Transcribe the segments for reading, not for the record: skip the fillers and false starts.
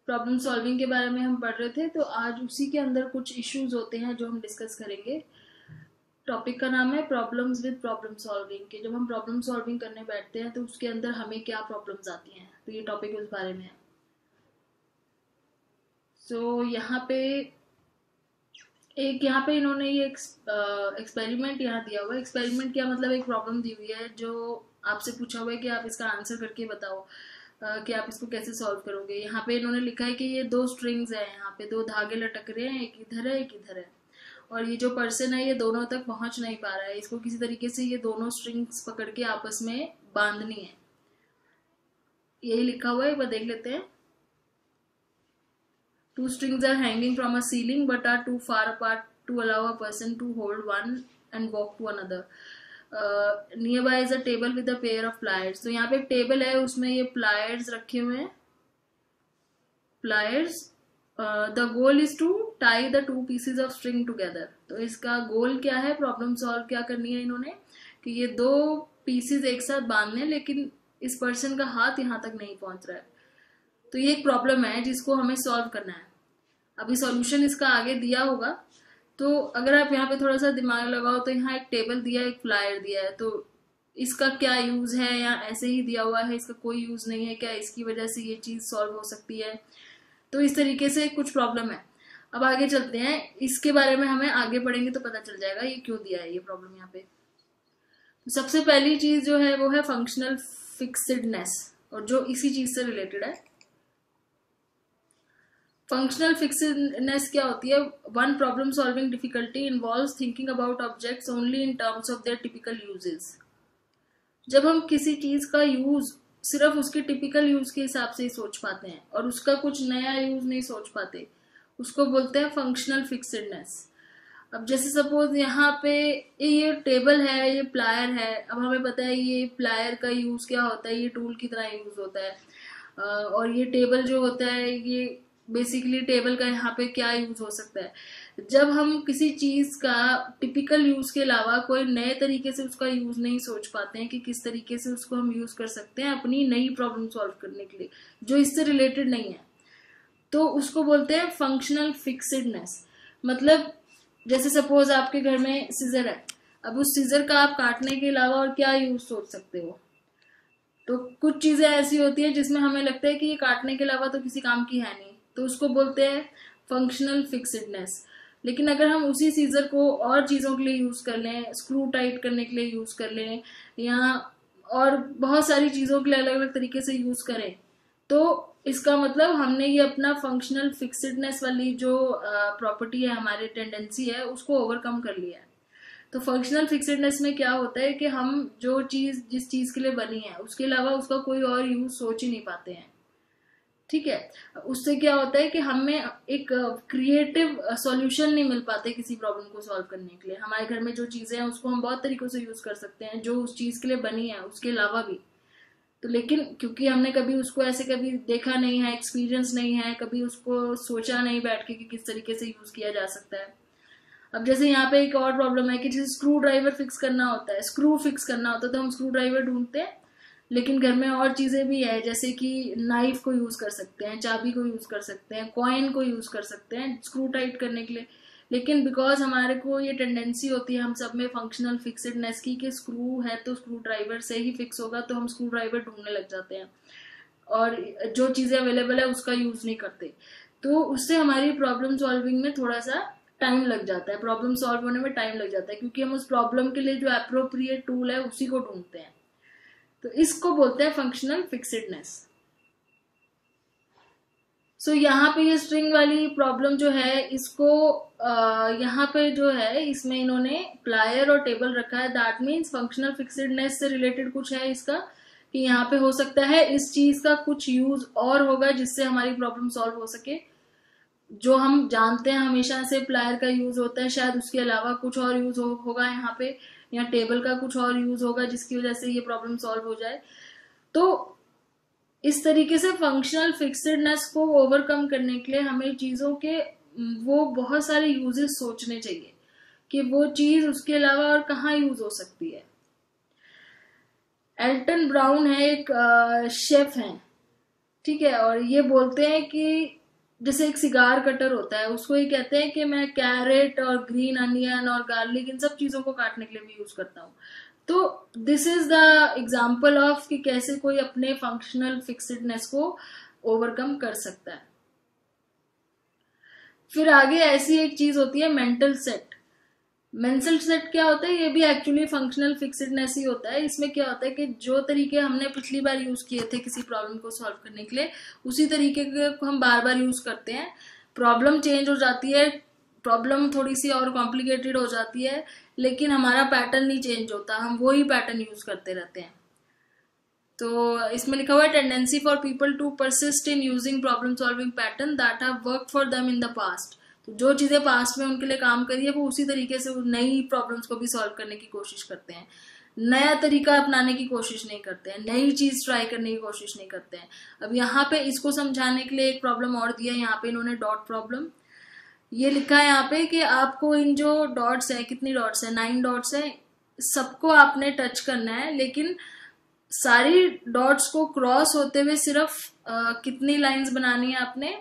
Problem solving के बारे में हम पढ़ रहे थे, तो आज उसी के अंदर कुछ इश्यूज होते हैं जो हम डिस्कस करेंगे। टॉपिक का नाम है प्रॉब्लम्स विद प्रॉब्लम सॉल्विंग। के जब हम प्रॉब्लम सॉल्विंग करने बैठते हैं तो उसके अंदर हमें क्या प्रॉब्लम्स आती हैं, तो ये टॉपिक उस बारे में है। यहाँ पे इन्होंने ये एक्सपेरिमेंट यहाँ दिया हुआ है। एक्सपेरिमेंट क्या मतलब, एक प्रॉब्लम दी हुई है जो आपसे पूछा हुआ है कि आप इसका आंसर करके बताओ कि आप इसको कैसे सॉल्व करोगे। यहाँ पे इन्होंने लिखा है कि ये दो स्ट्रिंग्स हैं, यहाँ पे दो धागे लटक रहे हैं, एक इधर है एक इधर है, और ये जो पर्सन है ये दोनों तक पहुंच नहीं पा रहा है। इसको किसी तरीके से ये दोनों स्ट्रिंग्स पकड़ के आपस में बांधनी है, यही लिखा हुआ है। एक बार देख लेते हैं। Two strings are hanging from a ceiling but are too far apart to allow a person to hold one and walk to another. Nearby is a table with a pair of pliers. तो यहाँ पे एक table है, उसमें ये pliers रखे हुए हैं। pliers. The goal is to tie the two pieces of string together. तो इसका गोल क्या है, प्रॉब्लम सॉल्व क्या करनी है इन्होंने कि ये दो पीसेस एक साथ बांधने, लेकिन इस पर्सन का हाथ यहाँ तक नहीं पहुंच रहा है। तो ये एक प्रॉब्लम है जिसको हमें सॉल्व करना है। अभी सॉल्यूशन इसका आगे दिया होगा, तो अगर आप यहाँ पे थोड़ा सा दिमाग लगाओ तो यहाँ एक टेबल दिया है, एक फ्लायर दिया है, तो इसका क्या यूज है, या ऐसे ही दिया हुआ है, इसका कोई यूज नहीं है क्या, इसकी वजह से ये चीज सॉल्व हो सकती है। तो इस तरीके से कुछ प्रॉब्लम है। अब आगे चलते हैं, इसके बारे में हमें आगे पढ़ेंगे तो पता चल जाएगा ये क्यों दिया है ये प्रॉब्लम यहाँ पे। तो सबसे पहली चीज जो है वो है फंक्शनल फिक्सिडनेस, और जो इसी चीज से रिलेटेड है। फंक्शनल फिक्सिडनेस क्या होती है? One problem solving difficulty involves thinking about objects only in terms of their typical uses. जब हम किसी चीज का यूज सिर्फ उसके टिपिकल यूज के हिसाब से ही सोच पाते हैं और उसका कुछ नया यूज नहीं सोच पाते, उसको बोलते हैं फंक्शनल फिक्सिडनेस। अब जैसे सपोज यहाँ पे ये टेबल है, ये प्लायर है। अब हमें पता है ये प्लायर का यूज क्या होता है, ये टूल की तरह यूज होता है। और ये टेबल जो होता है, ये बेसिकली टेबल का यहाँ पे क्या यूज हो सकता है। जब हम किसी चीज का टिपिकल यूज के अलावा कोई नए तरीके से उसका यूज नहीं सोच पाते हैं कि किस तरीके से उसको हम यूज कर सकते हैं अपनी नई प्रॉब्लम सॉल्व करने के लिए जो इससे रिलेटेड नहीं है, तो उसको बोलते हैं फंक्शनल फिक्सिडनेस। मतलब जैसे सपोज आपके घर में सीजर है, अब उस सीजर का आप काटने के अलावा और क्या यूज सोच सकते हो। तो कुछ चीजें ऐसी होती है जिसमें हमें लगता है कि ये काटने के अलावा तो किसी काम की है नहीं, तो उसको बोलते हैं फंक्शनल फिक्सिडनेस। लेकिन अगर हम उसी सीजर को और चीजों के लिए यूज कर लें, स्क्रू टाइट करने के लिए यूज कर लें, या और बहुत सारी चीजों के लिए अलग अलग तरीके से यूज करें, तो इसका मतलब हमने ये अपना फंक्शनल फिक्सिडनेस वाली जो प्रॉपर्टी है, हमारी टेंडेंसी है, उसको ओवरकम कर लिया है। तो फंक्शनल फिक्सिडनेस में क्या होता है कि हम जो चीज जिस चीज के लिए बनी है उसके अलावा उसका कोई और यूज सोच ही नहीं पाते हैं। ठीक है, उससे क्या होता है कि हमें एक क्रिएटिव सॉल्यूशन नहीं मिल पाते किसी प्रॉब्लम को सॉल्व करने के लिए। हमारे घर में जो चीजें हैं उसको हम बहुत तरीकों से यूज कर सकते हैं जो उस चीज के लिए बनी है, उसके अलावा भी। तो लेकिन क्योंकि हमने कभी उसको ऐसे कभी देखा नहीं है, एक्सपीरियंस नहीं है, कभी उसको सोचा नहीं बैठ के कि किस तरीके से यूज किया जा सकता है। अब जैसे यहाँ पे एक और प्रॉब्लम है कि जैसे स्क्रू ड्राइवर फिक्स करना होता है, स्क्रू फिक्स करना होता है, तो हम स्क्रू ड्राइवर ढूंढते हैं, लेकिन घर में और चीजें भी है, जैसे कि नाइफ को यूज कर सकते हैं, चाबी को यूज कर सकते हैं, कॉइन को यूज कर सकते हैं स्क्रू टाइट करने के लिए। लेकिन बिकॉज हमारे को ये टेंडेंसी होती है हम सब में फंक्शनल फिक्सिडनेस की कि स्क्रू है तो स्क्रू ड्राइवर से ही फिक्स होगा, तो हम स्क्रू ड्राइवर ढूंढने लग जाते हैं और जो चीजें अवेलेबल है उसका यूज नहीं करते। तो उससे हमारी प्रॉब्लम सॉल्विंग में थोड़ा सा टाइम लग जाता है, प्रॉब्लम सॉल्व होने में टाइम लग जाता है, क्योंकि हम उस प्रॉब्लम के लिए जो अप्रोप्रिएट टूल है उसी को ढूंढते हैं। तो इसको बोलते हैं फंक्शनल फिक्सिडनेस। सो यहाँ पे ये स्ट्रिंग वाली प्रॉब्लम जो है, इसको यहाँ पे जो है इसमें इन्होंने प्लायर और टेबल रखा है। दैट मीन्स फंक्शनल फिक्सिडनेस से रिलेटेड कुछ है इसका, कि यहाँ पे हो सकता है इस चीज का कुछ यूज और होगा जिससे हमारी प्रॉब्लम सॉल्व हो सके। जो हम जानते हैं हमेशा से प्लायर का यूज होता है, शायद उसके अलावा कुछ और यूज होगा यहाँ पे, या टेबल का कुछ और यूज होगा जिसकी वजह से ये प्रॉब्लम सॉल्व हो जाए। तो इस तरीके से फंक्शनल फिक्सिडनेस को ओवरकम करने के लिए हमें चीजों के वो बहुत सारे यूजेस सोचने चाहिए कि वो चीज उसके अलावा और कहाँ यूज हो सकती है। एल्टन ब्राउन है, एक शेफ हैं, ठीक है, और ये बोलते हैं कि जैसे एक सिगार कटर होता है, उसको ये कहते हैं कि मैं कैरेट और ग्रीन अनियन और गार्लिक इन सब चीजों को काटने के लिए भी यूज करता हूँ। तो this is the example of कि कैसे कोई अपने फंक्शनल फिक्सडनेस को ओवरकम कर सकता है। फिर आगे ऐसी एक चीज होती है मेंटल सेट। मेंटल सेट क्या होता है? ये भी एक्चुअली फंक्शनल फिक्सडनेस ही होता है। इसमें क्या होता है कि जो तरीके हमने पिछली बार यूज किए थे किसी प्रॉब्लम को सॉल्व करने के लिए, उसी तरीके को हम बार बार यूज करते हैं। प्रॉब्लम चेंज हो जाती है, प्रॉब्लम थोड़ी सी और कॉम्प्लिकेटेड हो जाती है, लेकिन हमारा पैटर्न नहीं चेंज होता, हम वही पैटर्न यूज करते रहते हैं। तो इसमें लिखा हुआ है tendency for people to persist in using problem solving pattern that have worked for them in the past. तो जो चीजें पास्ट में उनके लिए काम करी है वो उसी तरीके से नई प्रॉब्लम्स को भी सॉल्व करने की कोशिश करते हैं, नया तरीका अपनाने की कोशिश नहीं करते हैं, नई चीज ट्राई करने की कोशिश नहीं करते हैं। अब यहाँ पे इसको समझाने के लिए एक प्रॉब्लम और दिया है, यहाँ पे इन्होंने डॉट प्रॉब्लम ये लिखा है यहाँ पे कि आपको इन जो डॉट्स है, कितनी डॉट्स है, 9 डॉट्स है, सबको आपने टच करना है, लेकिन सारी डॉट्स को क्रॉस होते हुए सिर्फ कितनी लाइंस बनानी है आपने?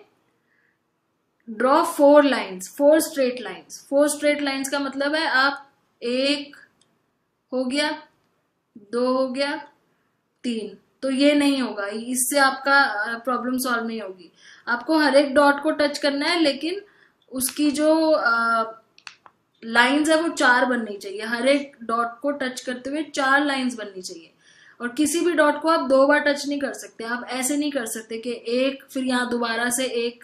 Draw 4 lines, 4 straight lines. 4 straight lines का मतलब है आप 1 हो गया, 2 हो गया, 3। तो ये नहीं होगा, इससे आपका प्रॉब्लम सॉल्व नहीं होगी। आपको हर एक डॉट को टच करना है, लेकिन उसकी जो लाइंस है वो 4 बननी चाहिए। हर एक डॉट को टच करते हुए 4 लाइंस बननी चाहिए। और किसी भी डॉट को आप 2 बार टच नहीं कर सकते। आप ऐसे नहीं कर सकते कि एक, फिर यहाँ दोबारा से एक,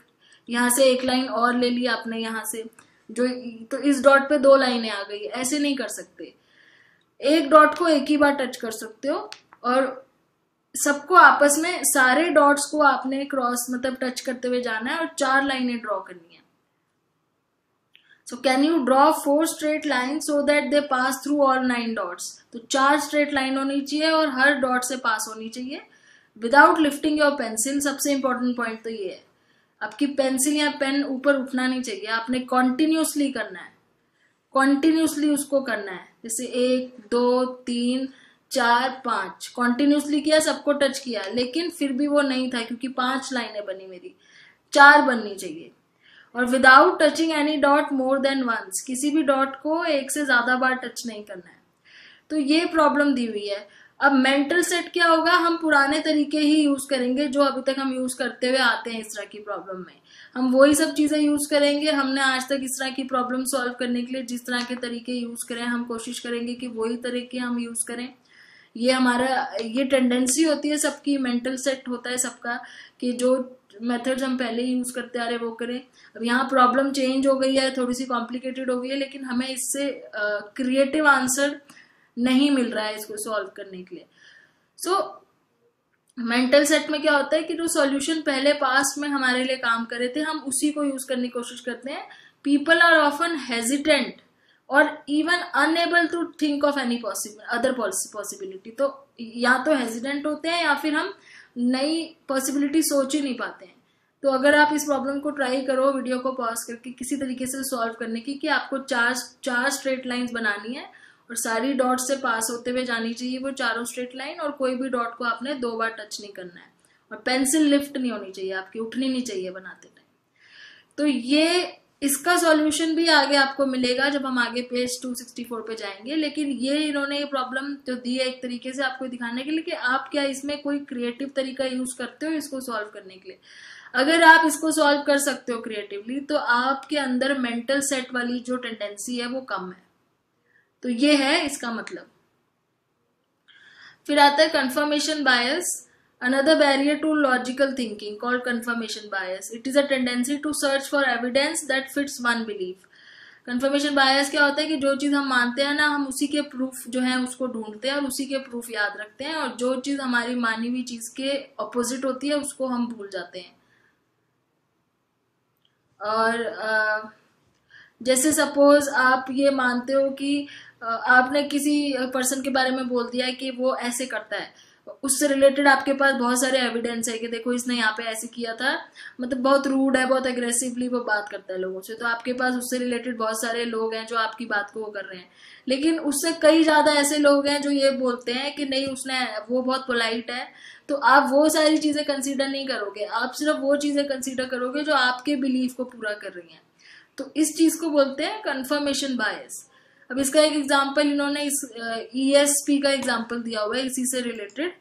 यहाँ से एक लाइन और ले ली आपने यहाँ से, जो तो इस डॉट पे 2 लाइनें आ गई, ऐसे नहीं कर सकते। एक डॉट को एक ही बार टच कर सकते हो, और सबको आपस में सारे डॉट्स को आपने क्रॉस मतलब टच करते हुए जाना है और 4 लाइनें ड्रॉ करनी है। So can you draw 4 straight lines so that they pass through all 9 dots? तो 4 स्ट्रेट लाइन होनी चाहिए और हर डॉट से पास होनी चाहिए विदाउट लिफ्टिंग योर पेंसिल। सबसे इंपॉर्टेंट पॉइंट तो ये है, आपकी पेंसिल या पेन ऊपर उठना नहीं चाहिए, आपने कॉन्टिन्यूसली करना है, कॉन्टिन्यूसली उसको करना है। जैसे 1 2 3 4 5 कॉन्टिन्यूसली किया, सबको टच किया, लेकिन फिर भी वो नहीं था क्योंकि 5 लाइनें बनी, मेरी 4 बननी चाहिए। और without touching any dot more than once, किसी भी डॉट को एक से ज्यादा बार टच नहीं करना है। तो ये प्रॉब्लम दी हुई है। अब मेंटल सेट क्या होगा? हम पुराने तरीके ही यूज करेंगे जो अभी तक हम यूज करते हुए आते हैं इस तरह की प्रॉब्लम में। हम वही सब चीजें यूज करेंगे। हमने आज तक इस तरह की प्रॉब्लम सॉल्व करने के लिए जिस तरह के तरीके यूज करें, हम कोशिश करेंगे कि वही तरीके हम यूज करें। ये हमारा ये टेंडेंसी होती है सबकी, मेंटल सेट होता है सबका कि जो मेथड्स हम पहले यूज करते आ रहे वो करें। अब यहाँ प्रॉब्लम चेंज हो गई है, थोड़ी सी कॉम्प्लिकेटेड हो गई है, लेकिन हमें इससे क्रिएटिव आंसर नहीं मिल रहा है इसको सॉल्व करने के लिए। सो मेंटल सेट में क्या होता है कि जो सॉल्यूशन पहले पास्ट में हमारे लिए काम करे थे, हम उसी को यूज करने की कोशिश करते हैं। पीपल आर ऑफन हेजिटेंट और even unable to think of any other possibility. तो या तो हेजिटेंट होते हैं या फिर हम नई पॉसिबिलिटी सोच ही नहीं पाते हैं। तो अगर आप इस प्रॉब्लम को ट्राई करो वीडियो को पॉज करके किसी तरीके से सॉल्व करने की, कि आपको 4 स्ट्रेट लाइंस बनानी है और सारी डॉट से पास होते हुए जानी चाहिए वो चारों स्ट्रेट लाइन, और कोई भी डॉट को आपने 2 बार टच नहीं करना है, और पेंसिल लिफ्ट नहीं होनी चाहिए आपकी, उठनी नहीं चाहिए बनाते टाइम। तो ये इसका सॉल्यूशन भी आगे आपको मिलेगा जब हम आगे पेज 264 पे जाएंगे। लेकिन ये इन्होंने ये प्रॉब्लम जो दी है एक तरीके से आपको दिखाने के लिए कि आप क्या इसमें कोई क्रिएटिव तरीका यूज करते हो इसको सॉल्व करने के लिए। अगर आप इसको सॉल्व कर सकते हो क्रिएटिवली, तो आपके अंदर मेंटल सेट वाली जो टेंडेंसी है वो कम है। तो ये है इसका मतलब। फिर आता है confirmation bias, another barrier to logical thinking called confirmation bias. It is a tendency to search for evidence that fits one belief. Confirmation bias क्या होता है कि जो चीज हम मानते हैं ना, हम उसी के प्रूफ जो है उसको ढूंढते हैं और उसी के प्रूफ याद रखते हैं, और जो चीज हमारी मानी हुई चीज के ऑपोजिट होती है उसको हम भूल जाते हैं। और जैसे सपोज आप ये मानते हो कि आपने किसी पर्सन के बारे में बोल दिया है कि वो ऐसे करता है, उससे रिलेटेड आपके पास बहुत सारे एविडेंस है कि देखो इसने यहाँ पे ऐसे किया था, मतलब बहुत रूड है, बहुत अग्रेसिवली वो बात करता है लोगों से, तो आपके पास उससे रिलेटेड बहुत सारे लोग हैं जो आपकी बात को वो कर रहे हैं। लेकिन उससे कई ज्यादा ऐसे लोग हैं जो ये बोलते हैं कि नहीं उसने, वो बहुत पोलाइट है, तो आप वो सारी चीजें कंसीडर नहीं करोगे, आप सिर्फ वो चीजें कंसीडर करोगे जो आपके बिलीफ को पूरा कर रही हैं। तो इस चीज को बोलते हैं कंफर्मेशन बायस। अब इसका एक एग्जांपल इन्होंने इस ईएसपी का एग्जांपल दिया हुआ है इसी से रिलेटेड।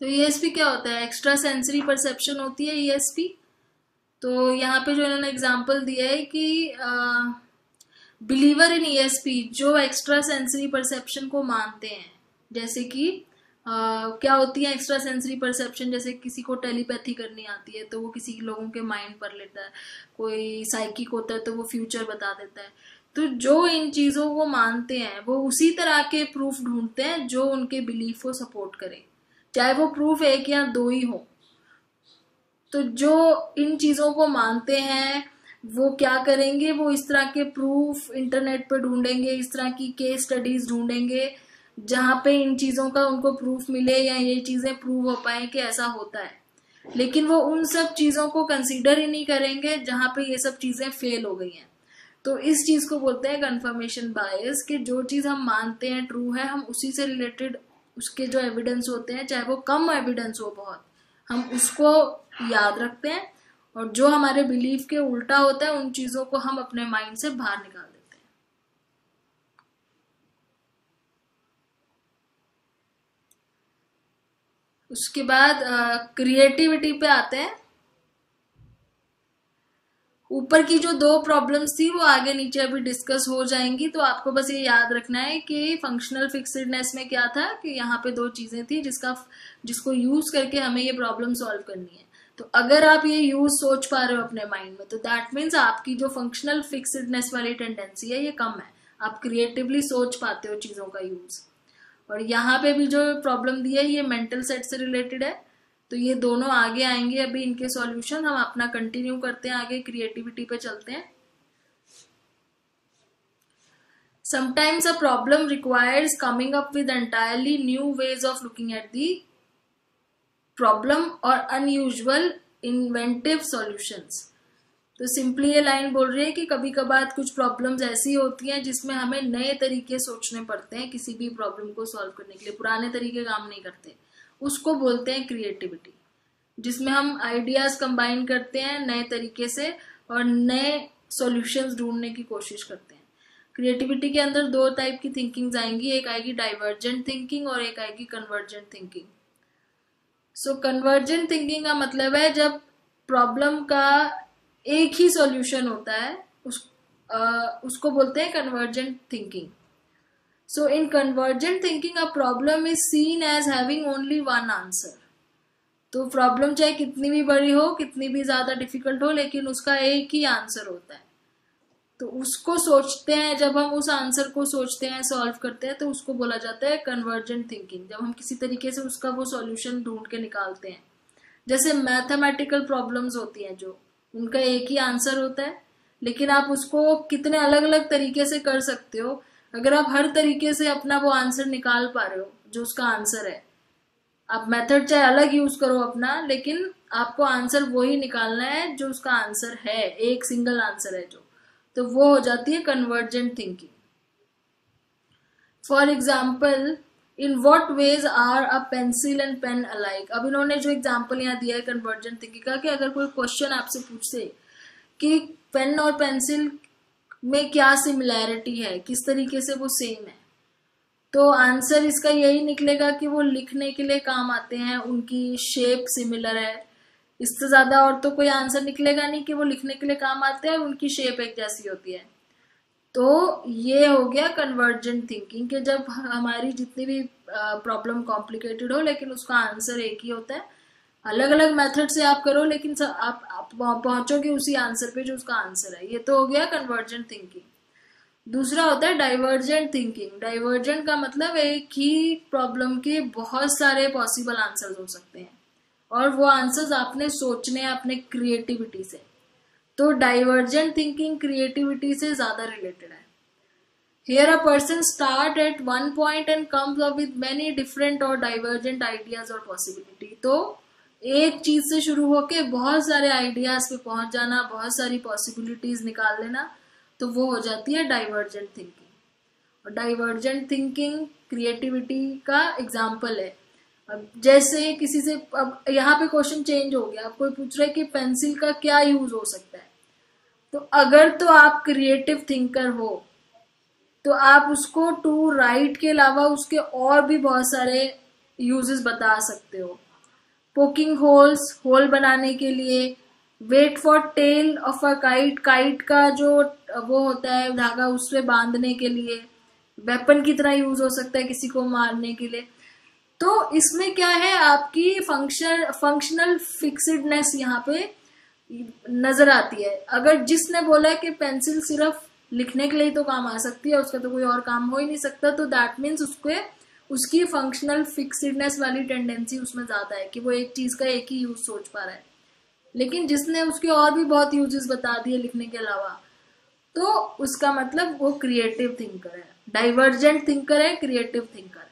तो ईएसपी क्या होता है? एक्स्ट्रा सेंसरी परसेप्शन होती है ईएसपी। तो यहाँ पे जो इन्होंने एग्जांपल दिया है कि बिलीवर इन ईएसपी जो एक्स्ट्रा सेंसरी परसेप्शन को मानते हैं, जैसे कि क्या होती है एक्स्ट्रा सेंसरी परसेप्शन, जैसे किसी को टेलीपैथी करनी आती है तो वो किसी लोगों के माइंड पढ़ लेता है, कोई साइकिक होता है तो वो फ्यूचर बता देता है। तो जो इन चीजों को मानते हैं वो उसी तरह के प्रूफ ढूंढते हैं जो उनके बिलीफ को सपोर्ट करे, चाहे वो प्रूफ एक या दो ही हो। तो जो इन चीजों को मानते हैं वो क्या करेंगे, वो इस तरह के प्रूफ इंटरनेट पर ढूंढेंगे, इस तरह की केस स्टडीज ढूंढेंगे जहां पे इन चीजों का उनको प्रूफ मिले या ये चीजें प्रूव हो पाए कि ऐसा होता है। लेकिन वो उन सब चीजों को कंसीडर ही नहीं करेंगे जहां पे ये सब चीजें फेल हो गई हैं। तो इस चीज को बोलते हैं कंफर्मेशन बायस, कि जो चीज हम मानते हैं ट्रू है, हम उसी से रिलेटेड उसके जो एविडेंस होते हैं, चाहे वो कम एविडेंस हो बहुत, हम उसको याद रखते हैं, और जो हमारे बिलीफ के उल्टा होता है उन चीजों को हम अपने माइंड से बाहर निकाल देते हैं। उसके बाद क्रिएटिविटी पे आते हैं। ऊपर की जो दो प्रॉब्लम्स थी वो आगे नीचे अभी डिस्कस हो जाएंगी, तो आपको बस ये याद रखना है कि फंक्शनल फिक्सडनेस में क्या था कि यहाँ पे दो चीजें थी जिसको यूज करके हमें ये प्रॉब्लम सॉल्व करनी है। तो अगर आप ये यूज सोच पा रहे हो अपने माइंड में, तो दैट मीन्स आपकी जो फंक्शनल फिक्सडनेस वाली टेंडेंसी है ये कम है, आप क्रिएटिवली सोच पाते हो चीजों का यूज। और यहाँ पे भी जो प्रॉब्लम दी है ये मेंटल सेट से रिलेटेड है, तो ये दोनों आगे आएंगे अभी इनके सॉल्यूशन। हम अपना कंटिन्यू करते हैं, आगे क्रिएटिविटी पे चलते हैं। Sometimes a problem requires coming up with entirely new ways of looking at the problem or unusual inventive solutions। तो सिंपली ये लाइन बोल रही है कि कभी कभार कुछ प्रॉब्लम्स ऐसी होती हैं जिसमें हमें नए तरीके सोचने पड़ते हैं किसी भी प्रॉब्लम को सॉल्व करने के लिए, पुराने तरीके काम नहीं करते, उसको बोलते हैं क्रिएटिविटी, जिसमें हम आइडियाज कंबाइन करते हैं नए तरीके से और नए सॉल्यूशंस ढूंढने की कोशिश करते हैं। क्रिएटिविटी के अंदर दो टाइप की थिंकिंग्स आएंगी, एक आएगी डाइवर्जेंट थिंकिंग और एक आएगी कन्वर्जेंट थिंकिंग। सो कन्वर्जेंट थिंकिंग का मतलब है जब प्रॉब्लम का एक ही सॉल्यूशन होता है, उसको बोलते हैं convergent thinking. So in convergent thinking a problem is seen as having only one answer. तो प्रॉब्लम चाहे कितनी भी बड़ी हो, कितनी भी ज्यादा डिफिकल्ट हो, लेकिन उसका एक ही आंसर होता है। तो उसको सोचते हैं, जब हम उस आंसर को सोचते हैं, सॉल्व करते हैं, तो उसको बोला जाता है कन्वर्जेंट थिंकिंग। जब हम किसी तरीके से उसका वो सॉल्यूशन ढूंढ के निकालते हैं, जैसे मैथमेटिकल प्रॉब्लम्स होती हैं जो उनका एक ही आंसर होता है, लेकिन आप उसको कितने अलग अलग तरीके से कर सकते हो। अगर आप हर तरीके से अपना वो आंसर निकाल पा रहे हो जो उसका आंसर है, आप मेथड चाहे अलग यूज करो अपना, लेकिन आपको आंसर वही निकालना है जो उसका आंसर है, एक सिंगल आंसर है जो, तो वो हो जाती है convergent thinking. For example, in what ways are a pencil and pen alike. अब इन्होंने जो एग्जाम्पल यहाँ दिया है कन्वर्जेंट थिंकिंग का, कि अगर कोई क्वेश्चन आपसे पूछे कि पेन और पेंसिल में क्या सिमिलैरिटी है, किस तरीके से वो सेम है, तो आंसर इसका यही निकलेगा कि वो लिखने के लिए काम आते हैं, उनकी शेप सिमिलर है। इससे ज्यादा और तो कोई आंसर निकलेगा नहीं कि वो लिखने के लिए काम आते हैं और उनकी शेप एक जैसी होती है। तो ये हो गया कन्वर्जेंट थिंकिंग, कि जब हमारी जितनी भी प्रॉब्लम कॉम्प्लिकेटेड हो लेकिन उसका आंसर एक ही होता है, अलग अलग मेथड से आप करो लेकिन आप पहुंचोगे उसी आंसर पे जो उसका आंसर है। ये तो हो गया कन्वर्जेंट थिंकिंग। दूसरा होता है डाइवर्जेंट थिंकिंग। डाइवर्जेंट का मतलब एक ही प्रॉब्लम के बहुत सारे पॉसिबल आंसर्स हो सकते हैं और वो आंसर्स आपने सोचने हैं अपने क्रिएटिविटी से। तो डाइवर्जेंट थिंकिंग क्रिएटिविटी से ज्यादा रिलेटेड है। Here a person start at one point and comes up with many different or divergent ideas or possibility. तो एक चीज से शुरू होके बहुत सारे आइडियाज पे पहुंच जाना, बहुत सारी पॉसिबिलिटीज निकाल लेना, तो वो हो जाती है डाइवर्जेंट थिंकिंग। और डाइवर्जेंट थिंकिंग क्रिएटिविटी का एग्जाम्पल है। अब जैसे किसी से, अब यहाँ पे क्वेश्चन चेंज हो गया, अब कोई पूछ रहा है कि पेंसिल का क्या यूज हो सकता है, तो अगर तो आप क्रिएटिव थिंकर हो तो आप उसको टू राइट के अलावा उसके और भी बहुत सारे यूजेस बता सकते हो। पोकिंग होल्स, होल बनाने के लिए। Wait for tail of a kite, kite का जो वो होता है धागा, उससे बांधने के लिए। वेपन की तरह यूज हो सकता है किसी को मारने के लिए। तो इसमें क्या है, आपकी फंक्शनल फिक्सिडनेस यहाँ पे नजर आती है। अगर जिसने बोला कि पेंसिल सिर्फ लिखने के लिए तो काम आ सकती है, उसका तो कोई और काम हो ही नहीं सकता, तो दैट मीन्स उसकी फंक्शनल फिक्सिडनेस वाली टेंडेंसी उसमें ज्यादा है कि वो एक चीज का एक ही यूज सोच पा रहा है। लेकिन जिसने उसके और भी बहुत यूजेस बता दिए लिखने के अलावा, तो उसका मतलब वो क्रिएटिव थिंकर है। डाइवर्जेंट थिंकर है, क्रिएटिव थिंकर है।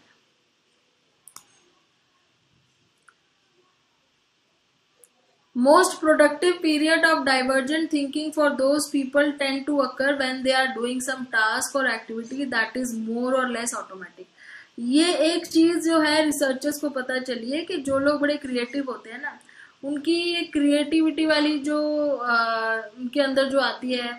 Most productive period of divergent thinking for those people tend to occur when they are doing some task or activity that is more or less automatic. ये एक चीज जो है researchers को पता चली है कि जो लोग बड़े क्रिएटिव होते हैं ना, उनकी क्रिएटिविटी वाली जो उनके अंदर जो आती है,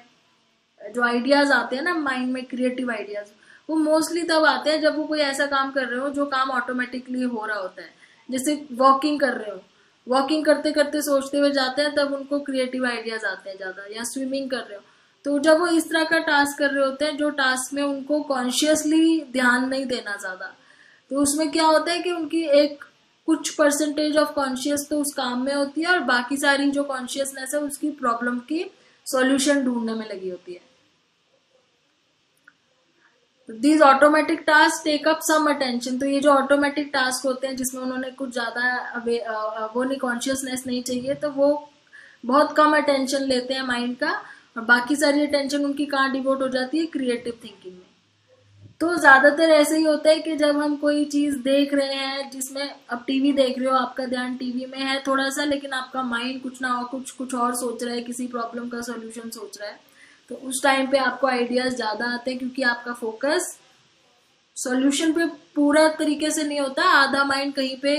जो आइडियाज आते हैं ना माइंड में, क्रिएटिव आइडियाज, वो मोस्टली तब आते हैं जब वो कोई ऐसा काम कर रहे हो जो काम ऑटोमेटिकली हो रहा होता है। जैसे वॉकिंग कर रहे हो, वॉकिंग करते करते सोचते हुए जाते हैं, तब उनको क्रिएटिव आइडियाज आते हैं ज्यादा। या स्विमिंग कर रहे हो, तो जब वो इस तरह का टास्क कर रहे होते हैं जो टास्क में उनको कॉन्शियसली ध्यान नहीं देना ज्यादा, तो उसमें क्या होता है कि उनकी एक कुछ परसेंटेज ऑफ कॉन्शियस तो उस काम में होती है, और बाकी सारी जो कॉन्शियसनेस है उसकी प्रॉब्लम की सॉल्यूशन ढूंढने में लगी होती है। These automatic task take up some attention. तो ये जो ऑटोमेटिक टास्क होते हैं जिसमें उन्होंने कुछ ज्यादा वो नहीं, कॉन्शियसनेस नहीं चाहिए, तो वो बहुत कम अटेंशन लेते हैं माइंड का, और बाकी सारी अटेंशन उनकी कहाँ डिवोट हो जाती है, क्रिएटिव थिंकिंग में। तो ज्यादातर ऐसे ही होता है कि जब हम कोई चीज देख रहे हैं, जिसमें अब टीवी देख रहे हो, आपका ध्यान टीवी में है थोड़ा सा, लेकिन आपका माइंड कुछ ना हो कुछ और सोच रहा है, किसी प्रॉब्लम का सॉल्यूशन सोच रहा है, तो उस टाइम पे आपको आइडियाज ज्यादा आते हैं, क्योंकि आपका फोकस सॉल्यूशन पे पूरा तरीके से नहीं होता, आधा माइंड कहीं पे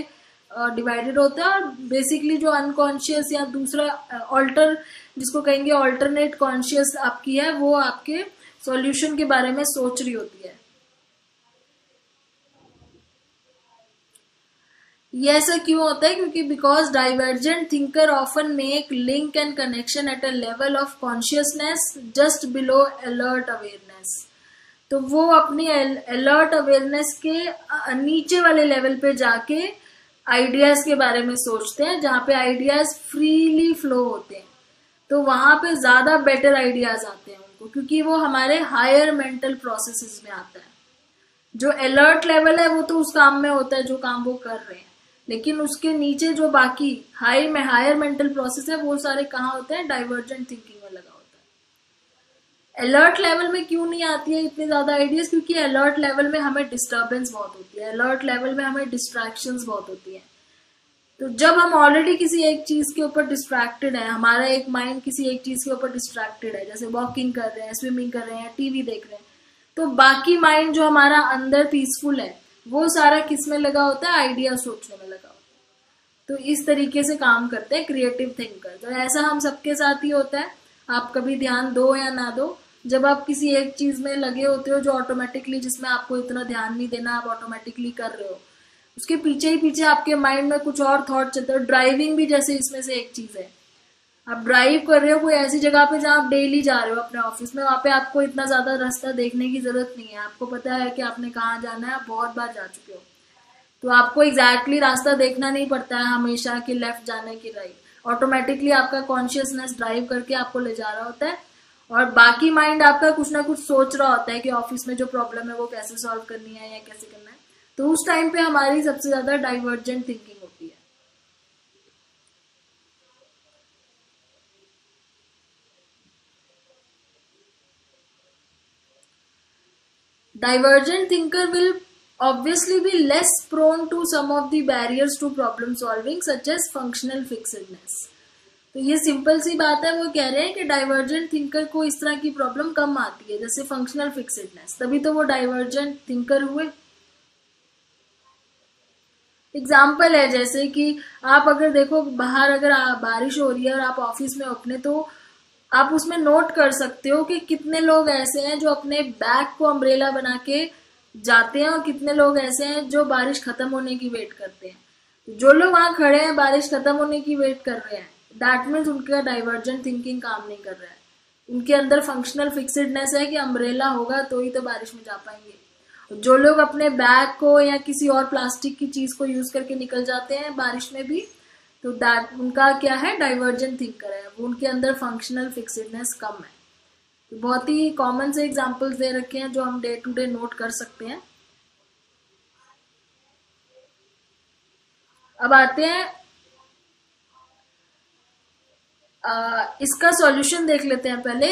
डिवाइडेड होता है, और बेसिकली जो अनकॉन्शियस या दूसरा ऑल्टर जिसको कहेंगे ऑल्टरनेट कॉन्शियस आपकी है, वो आपके सॉल्यूशन के बारे में सोच रही होती है। ये ऐसा क्यों होता है, क्योंकि because divergent thinker often make link and connection at a level of consciousness just below alert awareness. तो वो अपनी अलर्ट अवेयरनेस के नीचे वाले लेवल पे जाके आइडियाज के बारे में सोचते हैं, जहां पे आइडियाज फ्रीली फ्लो होते हैं। तो वहां पे ज्यादा बेटर आइडियाज आते हैं उनको, क्योंकि वो हमारे हायर मेंटल प्रोसेसेस में आता है। जो अलर्ट लेवल है वो तो उस काम में होता है जो काम वो कर रहे हैं, लेकिन उसके नीचे जो बाकी हायर मेंटल प्रोसेस है, वो सारे कहाँ होते हैं, डाइवर्जेंट थिंकिंग में लगा होता है। अलर्ट लेवल में क्यों नहीं आती है इतनी ज्यादा आइडियाज, क्योंकि अलर्ट लेवल में हमें डिस्टर्बेंस बहुत होती है, अलर्ट लेवल में हमें डिस्ट्रैक्शंस बहुत होती है। तो जब हम ऑलरेडी किसी एक चीज के ऊपर डिस्ट्रैक्टेड है, हमारा एक माइंड किसी एक चीज के ऊपर डिस्ट्रैक्टेड है, जैसे वॉकिंग कर रहे हैं, स्विमिंग कर रहे हैं, टीवी देख रहे हैं, तो बाकी माइंड जो हमारा अंदर पीसफुल है, वो सारा किस में लगा होता है, आइडिया सोचने में लगा होता है। तो इस तरीके से काम करते हैं क्रिएटिव थिंकर। तो ऐसा हम सबके साथ ही होता है, आप कभी ध्यान दो या ना दो, जब आप किसी एक चीज में लगे होते हो जो ऑटोमेटिकली, जिसमें आपको इतना ध्यान नहीं देना, आप ऑटोमेटिकली कर रहे हो, उसके पीछे ही पीछे आपके माइंड में कुछ और थॉट चलते हो। ड्राइविंग भी जैसे इसमें से एक चीज है, आप ड्राइव कर रहे हो कोई ऐसी जगह पे जहाँ आप डेली जा रहे हो अपने ऑफिस में, वहां पे आपको इतना ज्यादा रास्ता देखने की जरूरत नहीं है, आपको पता है कि आपने कहाँ जाना है, आप बहुत बार जा चुके हो, तो आपको एग्जैक्टली रास्ता देखना नहीं पड़ता है हमेशा कि लेफ्ट जाने की राइट। ऑटोमेटिकली आपका कॉन्शियसनेस ड्राइव करके आपको ले जा रहा होता है, और बाकी माइंड आपका कुछ ना कुछ सोच रहा होता है कि ऑफिस में जो प्रॉब्लम है वो कैसे सॉल्व करनी है या कैसे करना है। तो उस टाइम पे हमारी सबसे ज्यादा डाइवर्जेंट थिंकिंग होती है। Divergent thinker will obviously be less prone to some of the barriers to problem solving such as functional fixedness. तो ये सिंपल सी बात है, वो कह रहे हैं कि डाइवर्जेंट थिंकर को इस तरह की प्रॉब्लम कम आती है, जैसे फंक्शनल फिक्सेडनेस, तभी तो वो डाइवर्जेंट थिंकर हुए। एग्जाम्पल है जैसे कि आप अगर देखो बाहर अगर बारिश हो रही है और आप ऑफिस में अपने, तो आप उसमें नोट कर सकते हो कि कितने लोग ऐसे हैं जो अपने बैग को अम्ब्रेला बना के जाते हैं और कितने लोग ऐसे हैं जो बारिश खत्म होने की वेट करते हैं। जो लोग वहां खड़े हैं बारिश खत्म होने की वेट कर रहे हैं, दैट मीन्स उनका डाइवर्जेंट थिंकिंग काम नहीं कर रहा है, उनके अंदर फंक्शनल फिक्सेडनेस है कि अम्ब्रेला होगा तो ही तो बारिश में जा पाएंगे। जो लोग अपने बैग को या किसी और प्लास्टिक की चीज को यूज करके निकल जाते हैं बारिश में भी, तो दैट उनका क्या है, डाइवर्जेंट थिंकर है, वो उनके अंदर फंक्शनल फिक्सेडनेस कम है। तो बहुत ही कॉमन से एग्जांपल्स दे रखे हैं जो हम डे टू डे नोट कर सकते हैं। अब आते हैं इसका सॉल्यूशन देख लेते हैं पहले।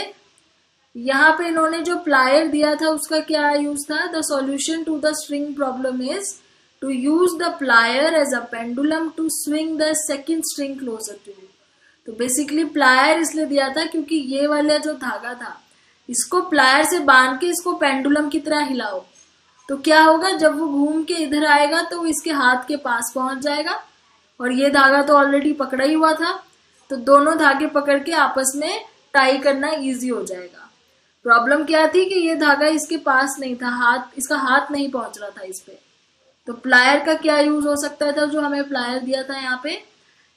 यहाँ पे इन्होंने जो प्लायर दिया था उसका क्या यूज था, the solution to the string problem is to use the plier as a pendulum to swing the second string closer to you. तो बेसिकली प्लायर इसलिए दिया था क्योंकि ये वाला जो धागा था इसको प्लायर से बांध के इसको पेंडुलम की तरह हिलाओ, तो क्या होगा, जब वो घूम के इधर आएगा तो वो इसके हाथ के पास पहुंच जाएगा, और ये धागा तो ऑलरेडी पकड़ा ही हुआ था, तो दोनों धागे पकड़ के आपस में टाई करना इजी हो जाएगा। प्रॉब्लम क्या थी कि ये धागा इसके पास नहीं था, इसका हाथ नहीं पहुंच रहा था इस पे। तो प्लायर का क्या यूज हो सकता था, जो हमें प्लायर दिया था यहाँ पे,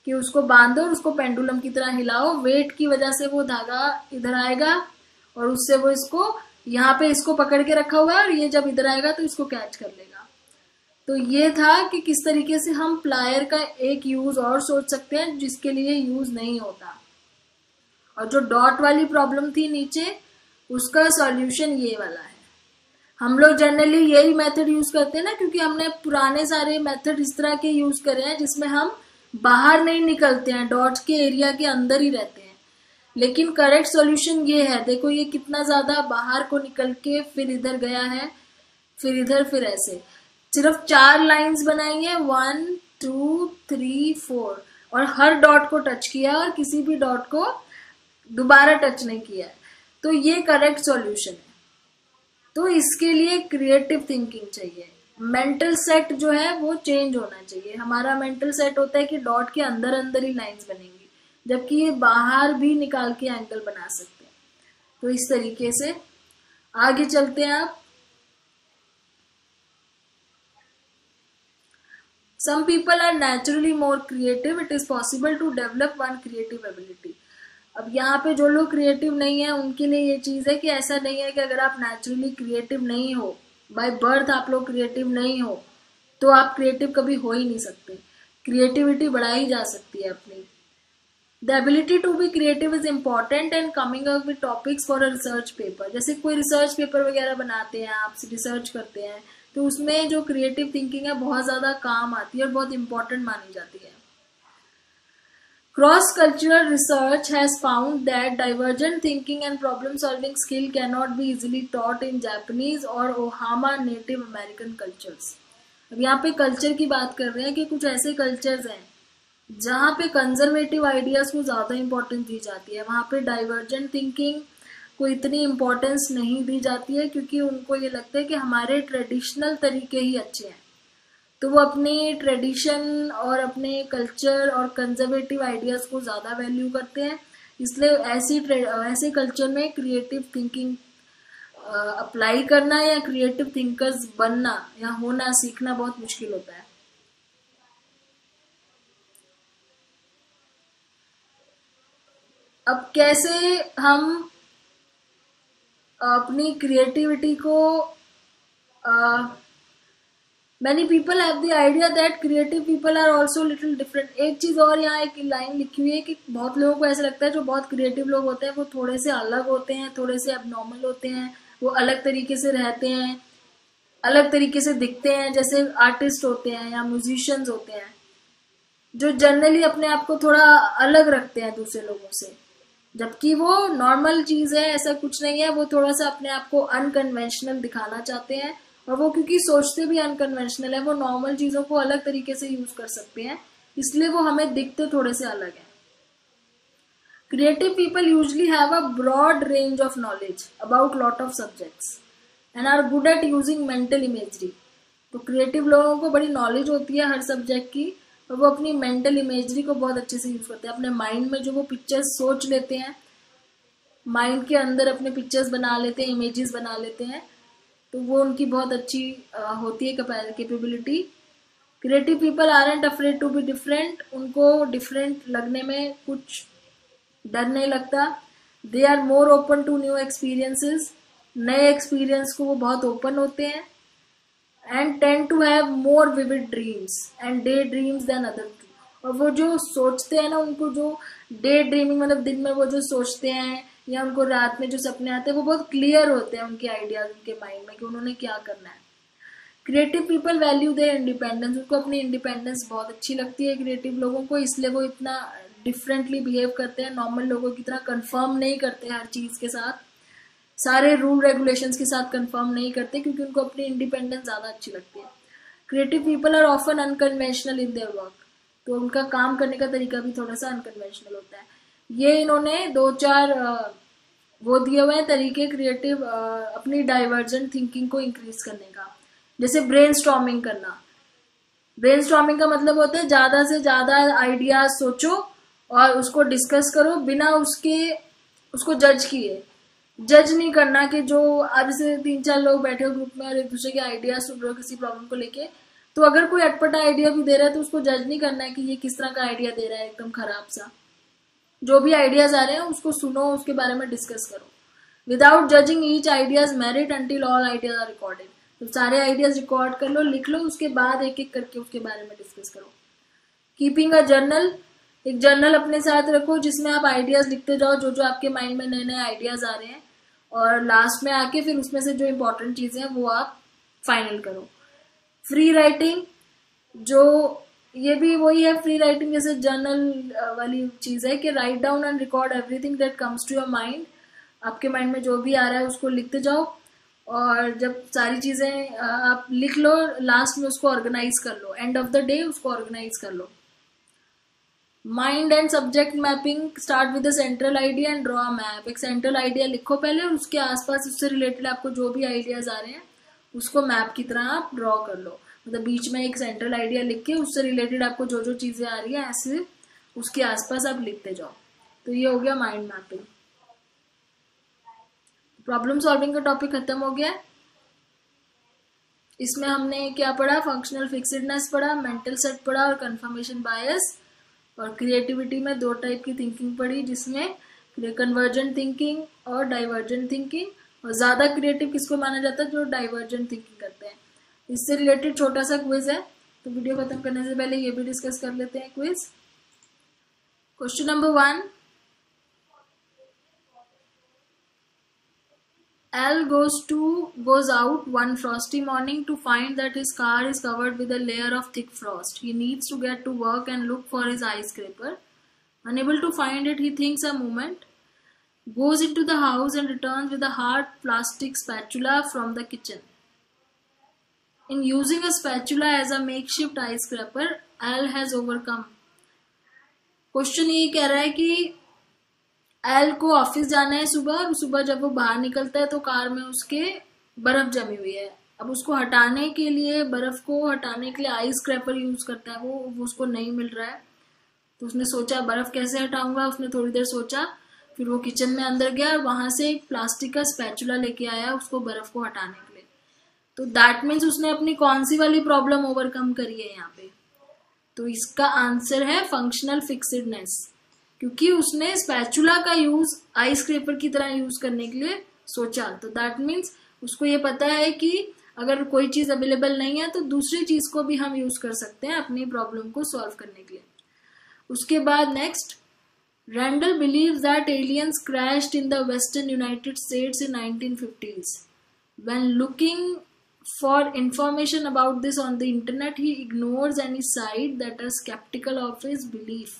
कि उसको बांधो और उसको पेंडुलम की तरह हिलाओ, वेट की वजह से वो धागा इधर आएगा और उससे वो इसको यहाँ पे इसको पकड़ के रखा हुआ है और ये जब इधर आएगा तो इसको कैच कर लेगा। तो ये था कि किस तरीके से हम प्लायर का एक यूज और सोच सकते हैं जिसके लिए यूज नहीं होता। और जो डॉट वाली प्रॉब्लम थी नीचे, उसका सॉल्यूशन ये वाला है। हम लोग जनरली यही मेथड यूज करते हैं ना, क्योंकि हमने पुराने सारे मेथड इस तरह के यूज करे हैं जिसमें हम बाहर नहीं निकलते हैं, डॉट के एरिया के अंदर ही रहते हैं। लेकिन करेक्ट सॉल्यूशन ये है, देखो ये कितना ज्यादा बाहर को निकल के फिर इधर गया है, फिर इधर, फिर ऐसे सिर्फ 4 लाइंस बनाई है, 1 2 3 4, और हर डॉट को टच किया और किसी भी डॉट को दोबारा टच नहीं किया है। तो ये करेक्ट सॉल्यूशन है। तो इसके लिए क्रिएटिव थिंकिंग चाहिए, मेंटल सेट जो है वो चेंज होना चाहिए। हमारा मेंटल सेट होता है कि डॉट के अंदर अंदर ही लाइंस बनेंगी, जबकि ये बाहर भी निकाल के एंगल बना सकते हैं। तो इस तरीके से आगे चलते हैं आप। Some people are naturally more creative. It is possible to develop one creative ability. अब यहाँ पे जो लोग क्रिएटिव नहीं है उनके लिए ये चीज है कि ऐसा नहीं है कि अगर आप नेचुरली क्रिएटिव नहीं हो, बाय बर्थ आप लोग क्रिएटिव नहीं हो, तो आप क्रिएटिव कभी हो ही नहीं सकते। क्रिएटिविटी बढ़ाई जा सकती है अपनी। The ability to be creative is important and coming up with topics for a research paper. जैसे कोई रिसर्च पेपर वगैरह बनाते हैं, आप रिसर्च करते हैं, तो उसमें जो क्रिएटिव थिंकिंग है बहुत ज्यादा काम आती है और बहुत इंपॉर्टेंट मानी जाती है। Cross cultural research has found that divergent thinking and problem solving skill can not be easily taught in Japanese और ओहामा नेटिव अमेरिकन कल्चर्स। अब यहाँ पे कल्चर की बात कर रहे हैं कि कुछ ऐसे कल्चर्स हैं जहाँ पे कंजर्वेटिव आइडियाज को ज्यादा इंपॉर्टेंस दी जाती है, वहां पे डाइवर्जेंट थिंकिंग को इतनी इम्पोर्टेंस नहीं दी जाती है, क्योंकि उनको ये लगता है कि हमारे ट्रेडिशनल तरीके ही अच्छे हैं। तो वो अपने ट्रेडिशन और अपने कल्चर और कंजर्वेटिव आइडियाज को ज्यादा वैल्यू करते हैं। इसलिए ऐसे कल्चर में क्रिएटिव थिंकिंग अप्लाई करना या क्रिएटिव थिंकर्स बनना या होना सीखना बहुत मुश्किल होता है। अब कैसे हम अपनी क्रिएटिविटी को, many people have the idea that creative people are also little different. एक चीज और यहाँ एक लाइन लिखी हुई है कि बहुत लोगों को ऐसा लगता है जो बहुत क्रिएटिव लोग होते हैं वो थोड़े से अलग होते हैं, थोड़े से एबनॉर्मल होते हैं, वो अलग तरीके से रहते हैं, अलग तरीके से दिखते हैं, जैसे आर्टिस्ट होते हैं या म्यूजिशियंस होते हैं जो जनरली अपने आप को थोड़ा अलग रखते हैं दूसरे लोगों से। जबकि वो नॉर्मल चीज है, ऐसा कुछ नहीं है। वो थोड़ा सा अपने आप को अनकन्वेंशनल दिखाना चाहते हैं, और वो क्योंकि सोचते भी अनकन्वेंशनल है, वो नॉर्मल चीजों को अलग तरीके से यूज कर सकते हैं, इसलिए वो हमें दिखते थोड़े से अलग है। Creative people usually have a broad range of knowledge about lot of subjects and are good at using mental imagery. तो क्रिएटिव लोगों को बड़ी नॉलेज होती है हर सब्जेक्ट की, और वो अपनी मेंटल इमेजरी को बहुत अच्छे से यूज करते हैं। अपने माइंड में जो वो पिक्चर्स सोच लेते हैं, माइंड के अंदर अपने पिक्चर्स बना लेते हैं, इमेजेस बना लेते हैं, तो वो उनकी बहुत अच्छी होती है capability. Creative people aren't afraid to be different, उनको डिफरेंट लगने में कुछ डर नहीं लगता। They are more open to new experiences, नए एक्सपीरियंस को वो बहुत ओपन होते हैं। And tend to have more vivid dreams and day dreams than other to, और वो जो सोचते हैं ना, उनको जो डे ड्रीमिंग मतलब दिन में वो जो सोचते हैं या उनको रात में जो सपने आते हैं, वो बहुत क्लियर होते हैं उनके आइडियाज उनके माइंड में कि उन्होंने क्या करना है। Creative people value their independence, उनको अपनी इंडिपेंडेंस बहुत अच्छी लगती है क्रिएटिव लोगों को, इसलिए वो इतना डिफरेंटली बिहेव करते हैं, नॉर्मल लोगों की तरह कंफर्म नहीं करते हर चीज के साथ, सारे रूल रेगुलेशंस के साथ कंफर्म नहीं करते, क्योंकि उनको अपनी इंडिपेंडेंस ज्यादा अच्छी लगती है। Creative people are often unconventional in their work, तो उनका काम करने का तरीका भी थोड़ा सा अनकन्वेंशनल होता है। ये इन्होंने 2-4 वो दिए हुए हैं तरीके क्रिएटिव अपनी डाइवर्जेंट थिंकिंग को इंक्रीज करने का। जैसे ब्रेनस्टॉर्मिंग करना। ब्रेनस्टॉर्मिंग का मतलब होता है ज्यादा से ज्यादा आइडियाज सोचो और उसको डिस्कस करो बिना उसको जज किए। जज नहीं करना कि जो अब से 3-4 लोग बैठे हो ग्रुप में और एक दूसरे के आइडियाज सुन रहे हो किसी प्रॉब्लम को लेके, तो अगर कोई अटपटा आइडिया भी दे रहा है तो उसको जज नहीं करना है कि ये किस तरह का आइडिया दे रहा है एकदम खराब सा। जो भी आइडियाज आ रहे हैं उसको सुनो, उसके बारे में डिस्कस करो। Without judging each idea's merit until all ideas are recorded, तो सारे आइडियाज रिकॉर्ड कर लो, लिख लो, उसके बाद एक एक करके उसके बारे में डिस्कस करो। कीपिंग अ जर्नल, एक जर्नल अपने साथ रखो जिसमें आप आइडियाज लिखते जाओ, जो जो आपके माइंड में नए नए आइडियाज आ रहे हैं, और लास्ट में आके फिर उसमें से जो इंपॉर्टेंट चीजें हैं वो आप फाइनल करो। फ्री राइटिंग, जो ये भी वही है, फ्री राइटिंग जैसे जर्नल वाली चीज है कि write down and record everything that comes to your mind. आपके माइंड में जो भी आ रहा है उसको लिखते जाओ, और जब सारी चीजें आप लिख लो, लास्ट में उसको ऑर्गेनाइज कर लो, एंड ऑफ द डे उसको ऑर्गेनाइज कर लो। Mind and subject mapping, start with the central idea and draw map. एक सेंट्रल आइडिया लिखो पहले, और उसके आसपास उससे रिलेटेड आपको जो भी आइडियाज आ रहे हैं उसको मैप की तरह आप ड्रॉ कर लो। मतलब बीच में एक सेंट्रल आइडिया लिख के उससे रिलेटेड आपको जो जो चीजें आ रही है ऐसे उसके आसपास आप लिखते जाओ। तो ये हो गया माइंड मैपिंग। प्रॉब्लम सॉल्विंग का टॉपिक खत्म हो गया। इसमें हमने क्या पढ़ा, फंक्शनल फिक्सेडनेस पढ़ा, मेंटल सेट पढ़ा और कंफर्मेशन बायस। और क्रिएटिविटी में 2 टाइप की थिंकिंग पढ़ी, जिसमें कन्वर्जेंट थिंकिंग और डाइवर्जेंट थिंकिंग। और ज्यादा क्रिएटिव किसको माना जाता है, जो डाइवर्जेंट थिंकिंग करते हैं। इससे रिलेटेड छोटा सा क्विज है, तो वीडियो खत्म करने से पहले ये भी डिस्कस कर लेते हैं quiz. Question number 1, Al goes out one frosty morning to find that his car is covered with a layer of thick frost. He needs to get to work and look for his ice scraper. Unable to find it, he thinks a moment, goes into the house and returns with a hard plastic spatula from the kitchen. In using a spatula as a makeshift ice scraper, Al has overcome. Question ये कह रहा है कि L को office जाना है सुबह, और सुबह जब वो बाहर निकलता है तो कार में उसके बर्फ जमी हुई है। अब उसको हटाने के लिए, बर्फ को हटाने के लिए आइस स्क्रैपर यूज करता है, वो उसको नहीं मिल रहा है। तो उसने सोचा बर्फ कैसे हटाऊंगा, उसने थोड़ी देर सोचा, फिर वो किचन में अंदर गया और वहां से एक प्लास्टिक का स्पैचुला लेके आया उसको बर्फ को हटाने के लिए। तो दैट मीन्स उसने अपनी कौन सी वाली प्रॉब्लम ओवरकम करी है यहाँ पे। तो इसका आंसर है फंक्शनल फिक्सेडनेस, क्योंकि उसने स्पैचुला का यूज आइस स्क्रैपर की तरह यूज करने के लिए सोचा। तो दैट मीन्स उसको ये पता है कि अगर कोई चीज अवेलेबल नहीं है तो दूसरी चीज को भी हम यूज कर सकते हैं अपनी प्रॉब्लम को सॉल्व करने के लिए। उसके बाद next, Randall believes that aliens crashed in the western United States in 1950s. When looking for information about this on the internet, he ignores any site that are skeptical of his belief.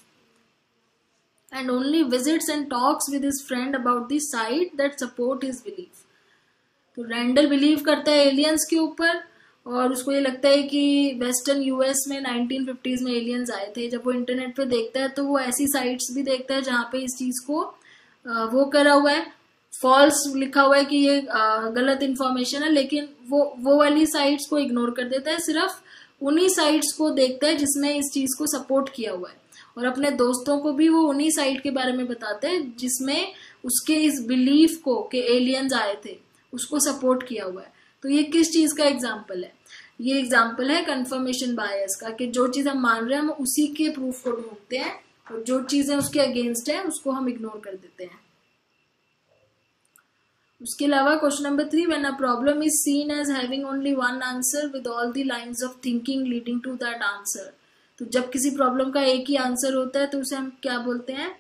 and only visits and talks with his friend about the site that support his belief. तो Randall believe करता है aliens के ऊपर, और उसको ये लगता है कि वेस्टर्न यूएस में 1950s में एलियंस आए थे। जब वो इंटरनेट पे देखता है तो वो ऐसी साइट्स भी देखता है जहाँ पे इस चीज को वो करा हुआ है, फॉल्स लिखा हुआ है कि ये गलत इन्फॉर्मेशन है, लेकिन वो वाली साइट्स को इग्नोर कर देता है, सिर्फ उन्हीं साइट्स को देखता है जिसमें इस चीज को सपोर्ट किया हुआ है, और अपने दोस्तों को भी वो उन्हीं साइट के बारे में बताते हैं जिसमें उसके इस बिलीफ को कि एलियंस आए थे उसको सपोर्ट किया हुआ है। तो ये किस चीज का एग्जाम्पल है? ये एग्जाम्पल है कंफर्मेशन बायस का, कि जो चीज हम मान रहे हैं हम उसी के प्रूफ को ढूंढते हैं, और जो चीजें उसके अगेंस्ट है उसको हम इग्नोर कर देते हैं। उसके अलावा question number 3, when a problem is seen as having only one answer with all the lines of thinking leading to that answer. तो जब किसी प्रॉब्लम का एक ही आंसर होता है तो उसे हम क्या बोलते हैं?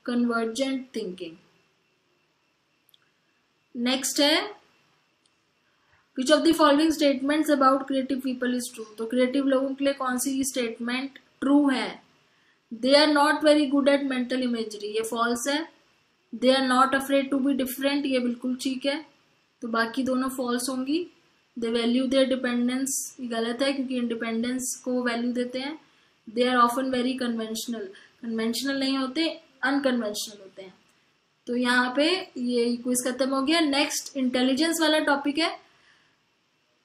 Convergent thinking. Next is, which of the following statements about creative people is true. तो क्रिएटिव लोगों के लिए कौन सी स्टेटमेंट ट्रू है? They are not very good at mental imagery, ये फॉल्स है। They are not afraid to be different, ये बिल्कुल ठीक है। तो बाकी दोनों फॉल्स होंगी। दे वैल्यू देयर डिपेंडेंस, ये गलत है क्योंकि इंडिपेंडेंस को वैल्यू देते हैं। They are often very conventional, conventional नहीं होते, अनकन्वेंशनल होते हैं। तो यहाँ पे ये क्विज खत्म हो गया। नेक्स्ट इंटेलिजेंस वाला टॉपिक है।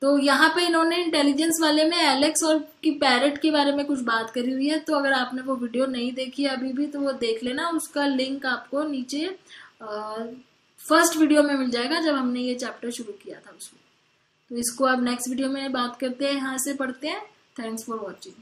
तो यहाँ पे इन्होंने इंटेलिजेंस वाले में एलेक्स और की पैरेट के बारे में कुछ बात करी हुई है। तो अगर आपने वो वीडियो नहीं देखी है अभी भी तो वो देख लेना, उसका लिंक आपको नीचे फर्स्ट वीडियो में मिल जाएगा जब हमने ये चैप्टर शुरू किया था उसमें। तो इसको अब नेक्स्ट वीडियो में बात करते हैं, यहाँ से पढ़ते हैं। Thanks for watching.